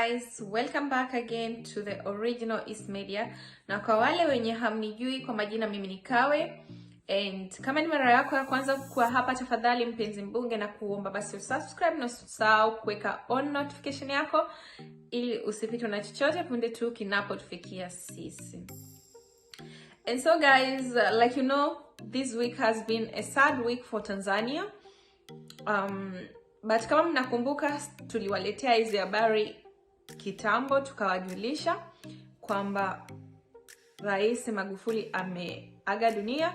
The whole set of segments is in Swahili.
guys, welcome back again to the original East Media. Na kwa wale wenye hamnijui kwa majina, mimi ni Kawi, and kama ni mara yako ya kwanza kuwa hapa, tafadhali mpenzi mbunge na kuomba basi usubscribe na usisahau kuweka on notification yako ili usipitwe na chochote punde tu kinapotufikia sisi. And so guys, like you know, this week has been a sad week for Tanzania. But kama mnakumbuka, tuliwaletea hizi habari kitambo, tukawajulisha kwamba Rais Magufuli ameaga dunia.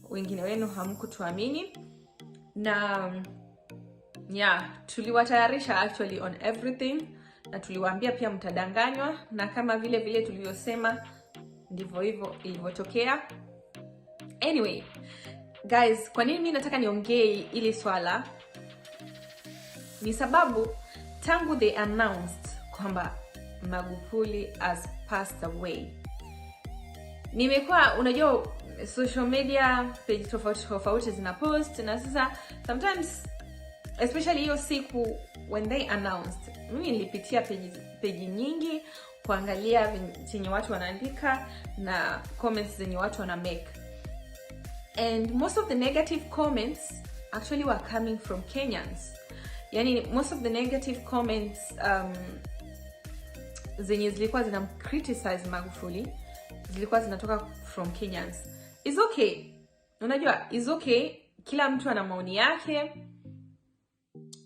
Wengine wenu hamkutuamini, na tuliwatayarisha actually on everything, na tuliwaambia pia mtadanganywa, na kama vile tulivyosema ndivyo hivyo ilivyotokea. Anyway guys, kwa nini mimi nataka niongee ili swala? Ni sababu tangu they announced kwamba Magufuli has passed away, nimekuwa, unajua, social media page tofauti zina post, na sasa sometimes especially hiyo siku when they announced, mimi nilipitia page nyingi kuangalia chenye watu wanaandika na comments zenye watu wana make, and most of the negative comments actually were coming from Kenyans. Yani most of the negative comments zenye zilikuwa criticize Magufuli zilikuwa zinatoka from Kenyans. It's okay, unajua, it's okay, kila mtu ana maoni yake,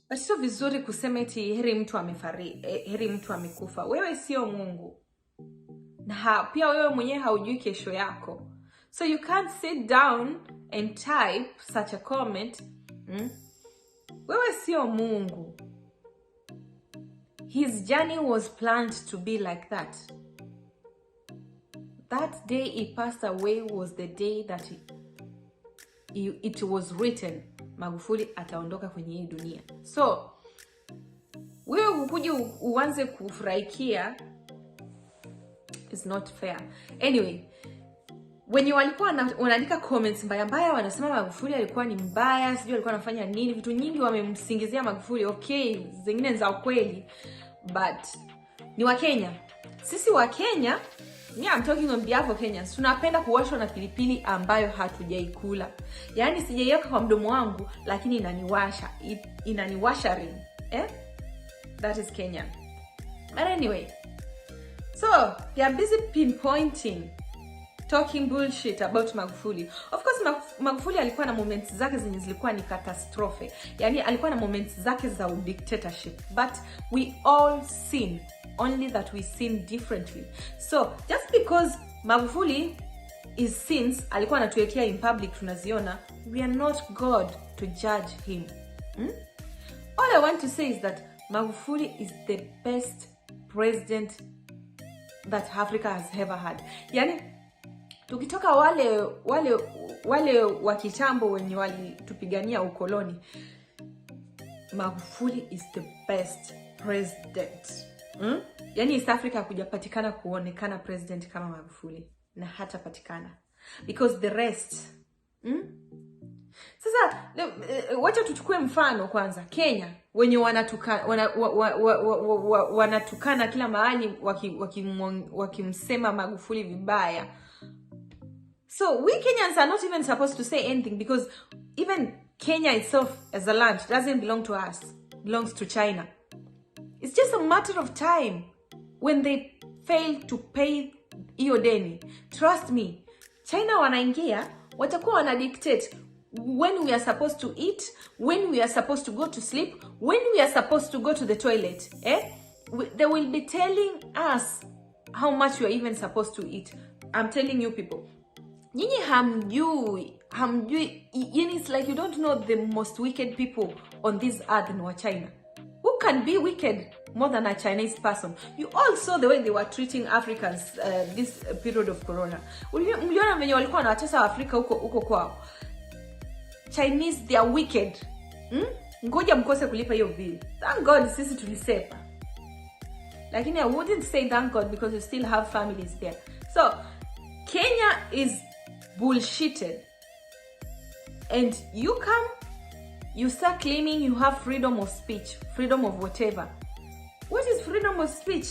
but sio vizuri kusema eti heri mtu amekufa. Wewe sio Mungu, na pia wewe mwenyewe haujui kesho yako, so you can't sit down and type such a comment. Wewe sio Mungu. His journey was planned to be like that. That day he passed away was the day that it was written Magufuli ataondoka kwenye hii dunia. So wewe ukuje uanze kufurahikia is not fair. Anyway, wenye walikuwa wanaandika comments mbaya wanasema Magufuli alikuwa ni mbaya, sijui alikuwa anafanya nini, vitu nyingi wamemsingizia Magufuli. Okay, zingine za ukweli, but ni Wakenya. Sisi Wakenya, I'm talking on behalf of Kenyans, tunapenda kuwashwa na pilipili ambayo hatujaikula. Yaani sijaiweka kwa mdomo wangu lakini inaniwasha ring. That is Kenya. But anyway, so they are busy pinpointing, talking bullshit about Magufuli. Of course Magufuli alikuwa na moments zake zenye zilikuwa ni catastrophe. Yani alikuwa na moments zake za dictatorship, but we all sin, only that we sin differently. So just because Magufuli is sins alikuwa anatuwekea in public tunaziona, we are not God to judge him. All I want to say is that Magufuli is the best president that Africa has ever had. Yani tukitoka wale wa kitambo wenye walitupigania ukoloni, Magufuli is the best president. Yani East Africa kujapatikana kuonekana president kama Magufuli, na hata patikana, because the rest Sasa wacha tuchukue mfano kwanza Kenya, wenye wanatukana kila mahali wakimsema Magufuli vibaya. So we Kenyans are not even supposed to say anything, because even Kenya itself as a land doesn't belong to us, it belongs to China. It's just a matter of time when they fail to pay hiyo deni. Trust me, China wanaingia, watakuwa wanadictate when we are supposed to eat, when we are supposed to go to sleep, when we are supposed to go to the toilet. They will be telling us how much we are even supposed to eat. I'm telling you people, nyinyi hamjui, it's like you don't know the most wicked people on this earth in China. Who can be wicked more than a Chinese person? You all saw the way they were treating Africans this period of corona. Mliona venye walikuwa wanawatesa Afrika huko kwao. Chinese, they are wicked. Ngoja mkose kulipa hiyo bill. Thank God sisi tulisepa. Lakini I wouldn't say thank God because we still have families there. So Kenya is bullshitted, and you start claiming you have freedom of speech, freedom of whatever. What is freedom of speech?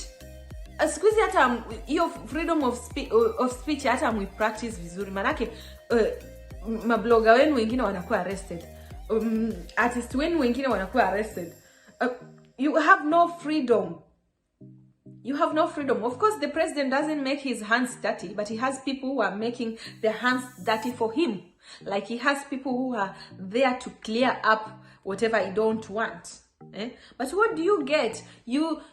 Siku hizi hata hiyo freedom of speech hata practice vizuri, manake mabloga wenu wengine wanakuwa arrested, artist wenu wengine wanakuwa arrested. You have no freedom. You have no freedom. Of course, the president doesn't make his hands dirty, but he has people who are making their hands dirty for him. Like he has people who are there to clear up whatever he don't want. But what do you get?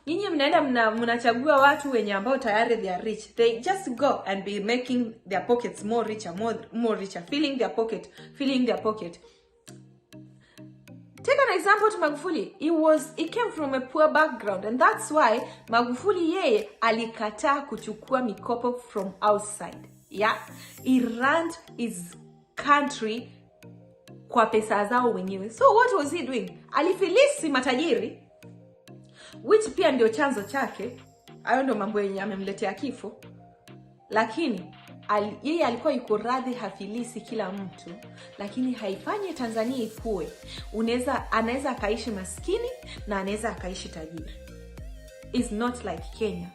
Nyinyi mnaenda mnachagua watu wenye ambao tayari they are rich. They just go and be making their pockets more richer, more richer, filling their pocket. Take an example to Magufuli. He came from a poor background, and that's why Magufuli yeye alikataa kuchukua mikopo from outside. Yeah, he ran his country kwa pesa zao wenyewe. So what was he doing? Alifilisi matajiri, which pia ndio chanzo chake. Hayo ndio mambo yenye amemletea kifo. Lakini yeye alikuwa yuko radhi hafilisi kila mtu, lakini haifanyi Tanzania ikue. Anaweza akaishi maskini na anaweza akaishi tajiri. It's not like Kenya.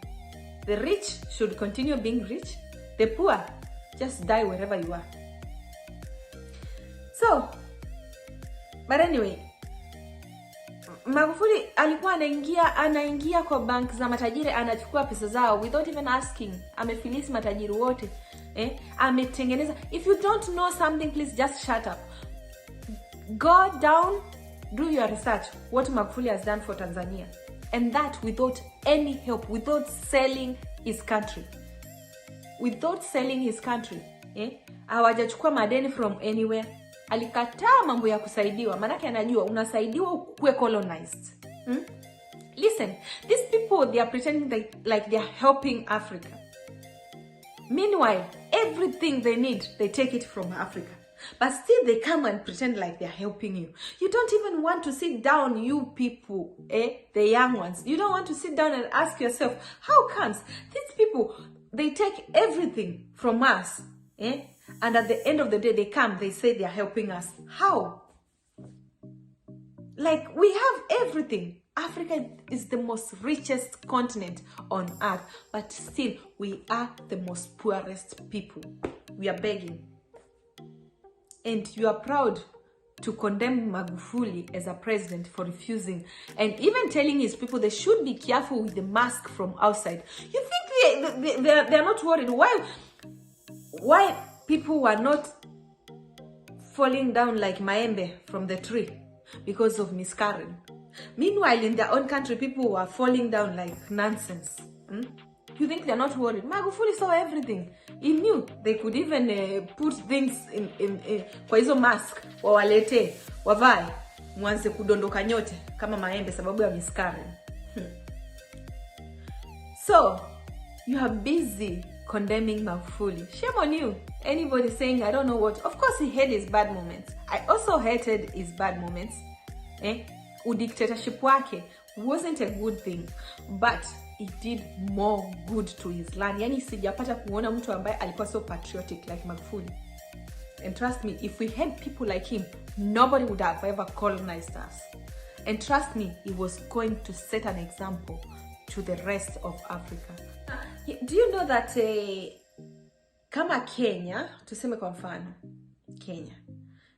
The rich should continue being rich. The poor just die wherever you are. So, but anyway, Magufuli alikuwa anaingia kwa bank za matajiri, anachukua pesa zao without even asking. Amefilisi matajiri wote. Ametengeneza. If you don't know something, please just shut up. Go down, do your research. What Magufuli has done for Tanzania. And that without any help, without selling his country. Hawajachukua madeni from anywhere. Alikataa mambo ya kusaidiwa. Manake anajua unasaidiwa kuwe colonized. Listen, these people, they are pretending like they are helping Africa. Meanwhile, everything they need, they take it from Africa. But still they come and pretend like they're helping you. You don't even want to sit down, you people, the young ones. You don't want to sit down and ask yourself, how comes these people, they take everything from us, and at the end of the day, they come, they say they're helping us. How? Like, we have everything. Africa is the most richest continent on earth, but still we are the most poorest people. We are begging. And you are proud to condemn Magufuli as a president for refusing and even telling his people they should be careful with the mask from outside. You think they're not worried? Why people were not falling down like maembe from the tree because of Miss Karen? Meanwhile, in their own country, people were falling down like nonsense. You think they're not worried? Magufuli saw everything. He knew they could even put things in kwa hizo mask, wawalete, wavae, mwanze kudondoka nyote kama maembe sababu ya Miss Karen. So, you are busy condemning Magufuli. Shame on you. Anybody saying, I don't know what. Of course, he had his bad moments. I also hated his bad moments. Udictatorship wake wasn't a good thing, but it did more good to his land. Yani sijapata kuona mtu ambaye alikuwa so patriotic like Magufuli. And trust me, if we had people like him, nobody would have ever colonized us. And trust me, he was going to set an example to the rest of Africa. Do you know that kama Kenya, tuseme kwa mfano, Kenya,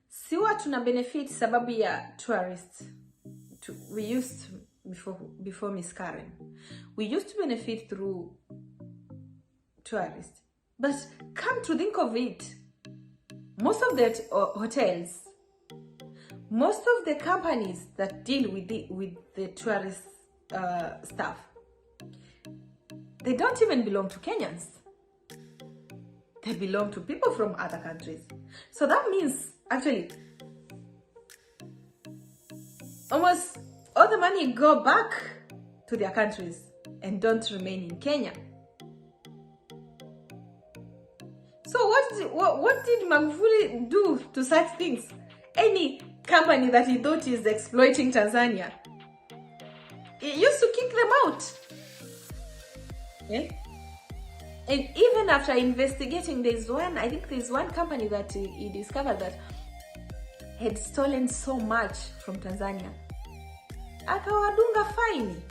siwa tuna benefit sababu ya tourists. We used before Miss Karen, we used to benefit through tourists. But come to think of it, most of the hotels, most of the companies that deal with the tourist stuff, they don't even belong to Kenyans. They belong to people from other countries. So that means, actually, almost all the money go back to their countries and don't remain in Kenya. So what did Magufuli do to such things? Any company that he thought is exploiting Tanzania, he used to kick them out. And even after investigating, there's one company that he discovered that had stolen so much from Tanzania. Akawadunga fine.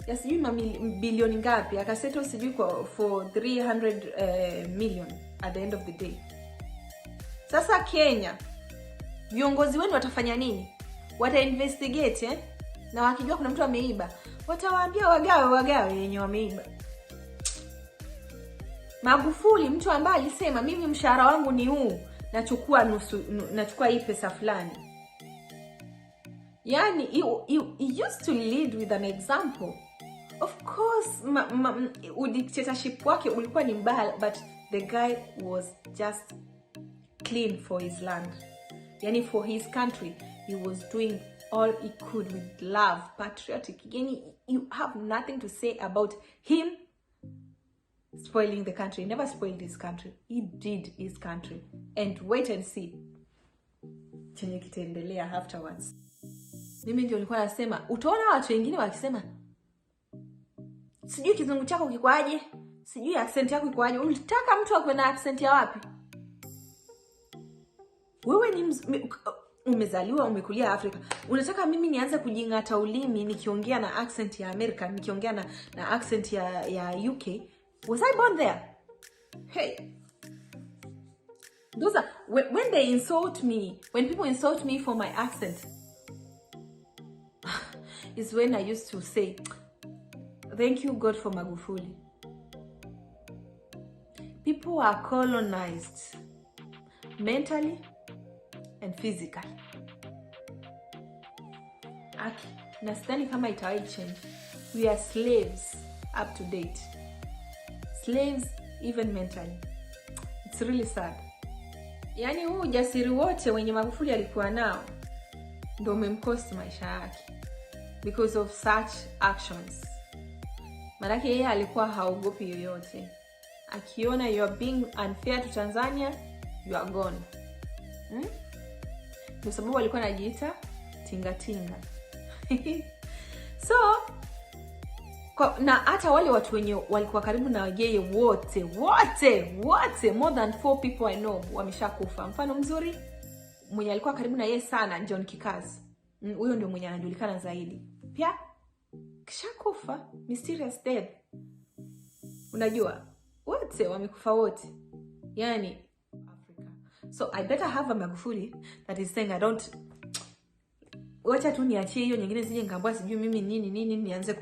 ya sijui bilioni ngapi, akasettle sijui for 300 million at the end of the day. Sasa Kenya, viongozi wenu watafanya nini? Wata investigate na wakijua kuna mtu ameiba, watawaambia wagawe yenye wameiba. Magufuli, mtu ambaye alisema mimi mshahara wangu ni huu, nachukua nusu, nachukua hii pesa fulani. Yani he used to lead with an example. Of course dictatorship wake ulikuwa ni mbaya, but the guy was just clean for his land. Yani for his country, he was doing all he could with love, patriotic. Yani you have nothing to say about him spoiling the country. He never spoiled his country. He did his country. And wait and see chenye kitaendelea afterwards. Mimi ndio nilikuwa nasema, utaona watu wengine wakisema sijui kizungu chako kikwaje, sijui accent yako kikwaje. Unataka mtu akwe na accent ya wapi? Wewe ni umezaliwa umekulia Afrika. Unataka mimi nianze kujingata ulimi nikiongea na accent ya America, nikiongea na accent ya UK? Was I born there? Hey. Those are when they insult me, when people insult me for my accent, is when I used to say, thank you God for Magufuli. People are colonized mentally and physically. Na sidhani kama itawai change. We are slaves up to date. Slaves even mentally. It's really sad. Yani huu ujasiri wote wenye Magufuli alikuwa nao ndio umemcost maisha yake because of such actions. Maana yeye alikuwa haogopi yoyote. Akiona you are being unfair to Tanzania, you are gone. Ndio sababu alikuwa anajiita tinga. So na hata wale watu wenye walikuwa karibu na yeye wote more than 4 people I know wameshakufa. Mfano mzuri mwenye alikuwa karibu na yeye sana, John Kikazi. Huyo ndio mwenye anajulikana zaidi. Pia kishakufa, mysterious death. Unajua wote wamekufa wote. Yani Africa. So I better have a Magufuli that is saying I don't, wacha tu niachie hiyo nyingine zije ngambwa sijui mimi nini nianze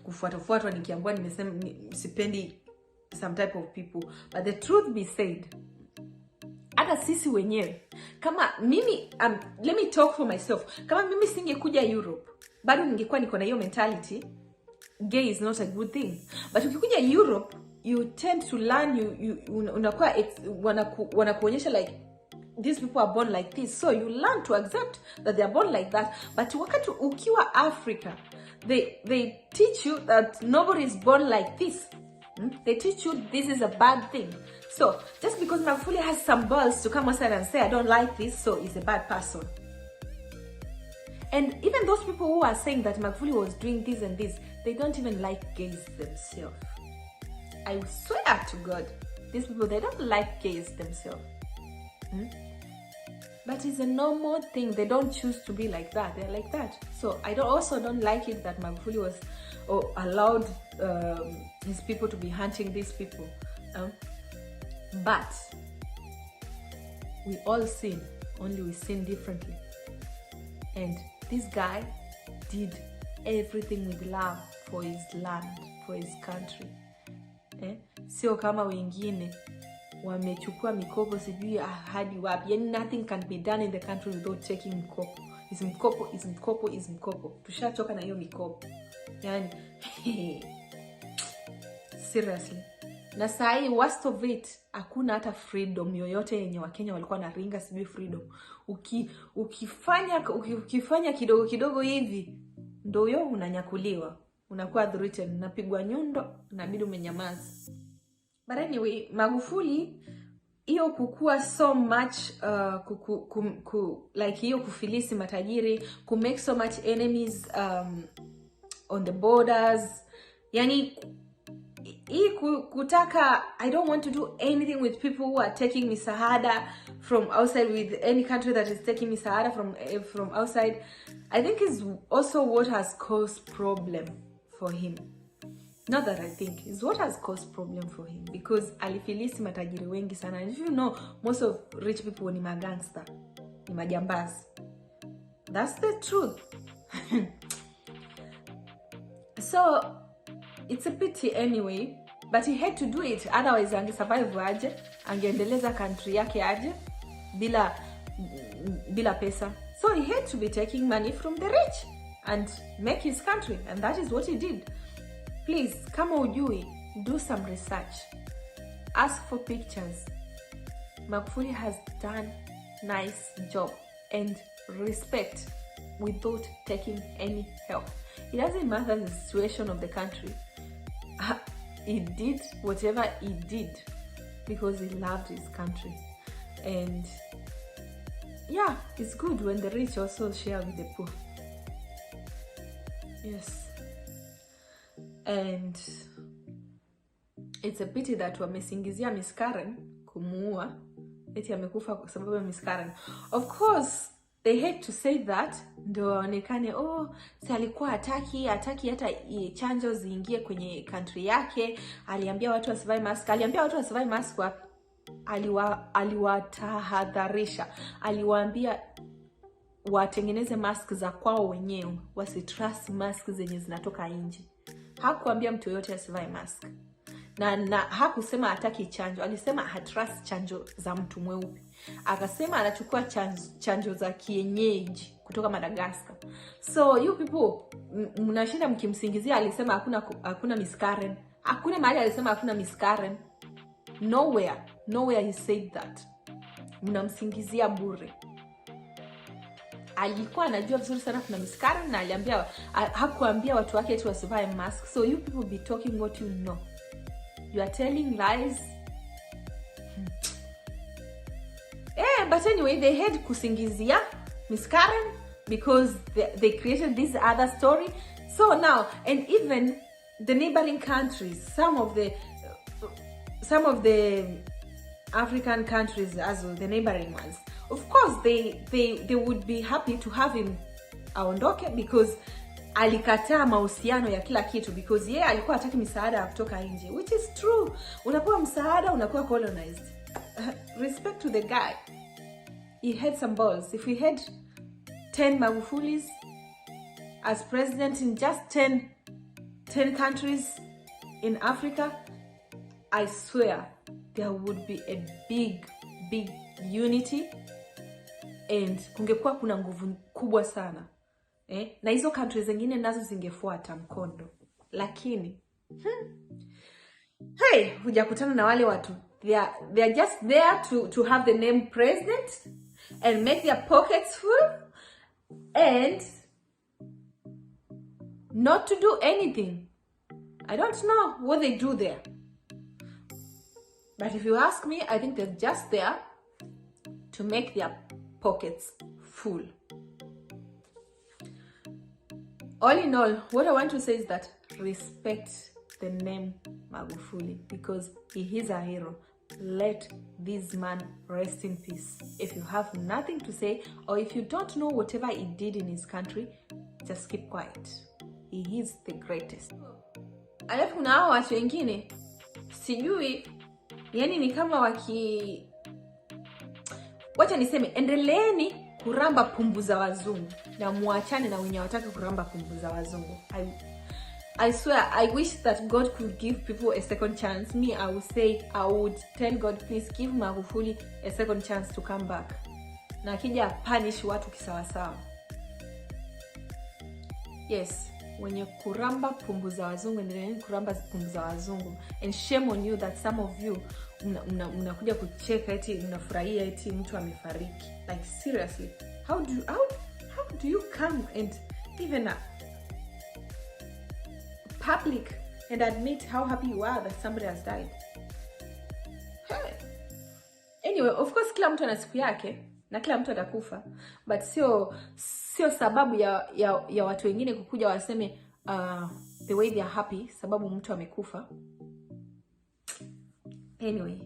kufuatwa nikiambwa nimesema sipendi some type of people. But the truth be said, hata sisi wenyewe kama mimi let me talk for myself. Kama mimi singekuja Europe, bado ningekuwa niko na hiyo mentality, gay is not a good thing. But ukikuja Europe, you tend to learn, unakuwa wanakuonyesha like these people are born like this, so you learn to accept that they are born like that. But wakati ukiwa Africa, they teach you that nobody is born like this. They teach you this is a bad thing. So just because Magufuli has some balls to come outside and say I don't like this, so he's a bad person. And even those people who are saying that Magufuli was doing this and this, they don't even like gays themselves. I swear to God, these people, they don't like gays themselves. But it's a normal thing. They don't choose to be like that. They're like that. So I also don't like it that Magufuli was allowed his people to be hunting these people. But we all sin, only we sin differently. And this guy did everything with love for his land, for his country. Sio kama wengine wamechukua mikopo sijui hadi wapi. Yani nothing can be done in the country without taking mkopo. Is mkopo. Tushachoka na hiyo mikopo. Yani seriously. Na sahi worst of it, hakuna hata freedom yoyote yenye Wakenya walikuwa na ringa sijui freedom. Ukifanya kidogo hivi ndio yo unanyakuliwa. Unakuwa threatened, unapigwa nyundo, inabidi umenyamaza. But anyway, Magufuli hiyo kukua so much like hiyo kufilisi matajiri, make so much enemies on the borders. Yani hii kutaka I don't want to do anything with people who are taking misaada from outside, with any country that is taking misaada from outside. I think is also what has caused problem for him. Not that I think, is what has caused problem for him, because alifilisi matajiri wengi sana. And if you know, most of rich people ni magangster, ni majambazi. That's the truth. So it's a pity anyway, but he had to do it, otherwise angesurvive aje, angeendeleza country yake aje bila pesa. So he had to be taking money from the rich and make his country, and that is what he did. Please, kama ujui, do some research, ask for pictures. Magufuli has done nice job, and respect without taking any help. It doesn't matter the situation of the country. He did whatever he did because he loved his country. And yeah, it's good when the rich also share with the poor. Yes. And it's a pity that wamesingizia Miss Karen kumuua, eti amekufa kwa sababu ya Miss Karen. Of course they hate to say that, ndio waonekane si alikuwa hataki hata chanjo ziingie kwenye country yake. Aliambia watu wasivae mask. Aliambia watu wasivae mask wapi? Aliwatahadharisha. Aliwaambia watengeneze mask za kwao wenyewe, wasitrust mask zenye zinatoka nje. Hakuambia mtu yote asivae mask. Na hakusema hataki chanjo. Alisema hatrust chanjo za mtu mweupe. Akasema anachukua chanjo za kienyeji kutoka Madagascar. So you people mnashinda mkimsingizia alisema hakuna Miss Karen. Hakuna mahali alisema hakuna Miss Karen. Nowhere he said that. Mnamsingizia bure. Alikuwa anajua vizuri sana kuna Miss Karen, na aliambia hakuambia watu wake eti wasivae mask. So you people be talking what you know. You are telling lies. But anyway, they had kusingizia Miss Karen because they created this other story. So now, and even the neighboring countries, some of the African countries as well, the neighboring ones, of course they would be happy to have him aondoke, because alikataa mahusiano ya kila kitu, because yeye alikuwa hataki misaada kutoka nje, which is true. Unapewa msaada unakuwa colonized. Respect to the guy. He had some balls. If we had 10 Magufuli'S as president in just 10 countries in Africa, I swear there would be a big unity, and kungekuwa kuna nguvu kubwa sana. Na hizo countries zingine nazo zingefuata mkondo. Lakini hujakutana na wale watu. They are just there to have the name president and make their pockets full and not to do anything. I don't know what they do there. But if you ask me, I think they're just there to make their pockets full. All in all, what I want to say is that respect the name Magufuli, because he is a hero. Let this man rest in peace. If you have nothing to say, or if you don't know whatever he did in his country, just keep quiet. He is the greatest. Alafu kuna hao watu wengine sijui, yani ni kama wacha niseme, endeleeni kuramba pumbu za wazungu na muachane na wenye wataka kuramba pumbu za wazungu. I swear, I wish that God could give people a second chance. Me, I would tell God, please give Magufuli a second chance to come back. Na akija punish watu kisawasawa. Yes, wenye kuramba pumbu za wazungu, endeleeni kuramba pumbu za wazungu. And shame on you that some of you mnakuja kucheka eti mnafurahia eti mtu amefariki. Like seriously, how do you come and even public and admit how happy you are that somebody has died? Hey. Anyway, of course kila mtu ana siku yake na kila mtu atakufa, but sio sababu ya watu wengine kukuja waseme the way they are happy sababu mtu amekufa. Anyway,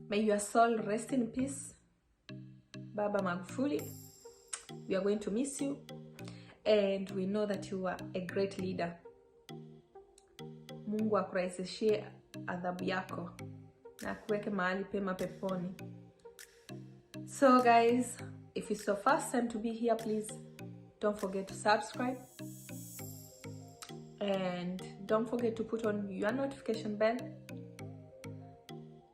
may your soul rest in peace, Baba Magufuli. We are going to miss you, and we know that you are a great leader. Mungu akurahisishie adhabu yako na kuweke mahali pema peponi. So guys, if it's your first time to be here, please don't forget to subscribe. And don't forget to put on your notification bell.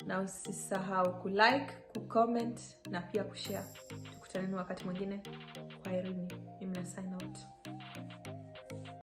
Na usisahau kulike, kucomment na pia kushare. Tukutane wakati mwingine. Kwaherini. Mimi na sign